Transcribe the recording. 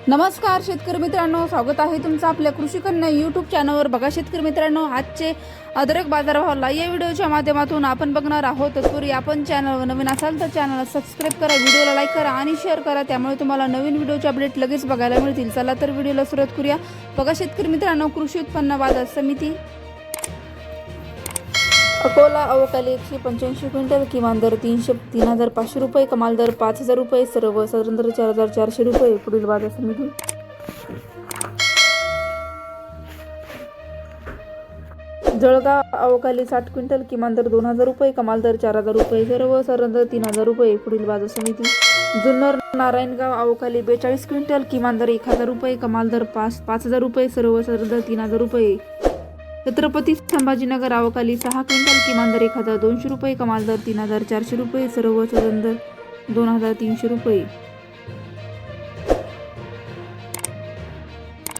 नमस्कार शेतकरी मित्रांनो, स्वागत आहे तुमचं आपल्या कृषी कन्या यूट्यूब चॅनलवर। बघा शेतकरी मित्रांनो, आजचे अद्रक बाजारभाव या व्हिडिओच्या माध्यमातून आपण बघणार आहोत। तत्पूर्वी आपण चॅनलवर नवीन असाल तर चॅनलला सबस्क्राईब करा, व्हिडिओला लाईक करा आणि शेअर करा, त्यामुळे तुम्हाला नवीन व्हिडिओचे अपडेट लगेच बघायला मिळतील। चला तर व्हिडिओला सुरुवात करूया। बघा शेतकरी मित्रांनो, कृषी उत्पन्न बाजार समिती अकोला अवकाली 185 क्विंटल, किमान दर 3,500 रुपये, कमाल दर 5,000 रुपये, सर्वसाधारण दर 4,400 रुपये। पुढील बाजार समिती जळगाव अवकाली 60 क्विंटल, किमान दर 2,000 रुपये, कमाल दर 4,000 रुपये, सर्वसाधारण दर 3,000 रुपये। पुढील बाजार समिती जुन्नर नारायणगाव अवकाली 42 क्विंटल, किमान दर 1,000 रुपये, कमाल दर 5,000 रुपये, सर्वसाधारण दर 3,000 रुपये। छत्रपती संभाजीनगर अवकाली 6 क्विंटल, किमान दर 1,200 रुपये, कमाल दर 3,400 रुपये, सर्वसाधारण दर 2,300 रुपये।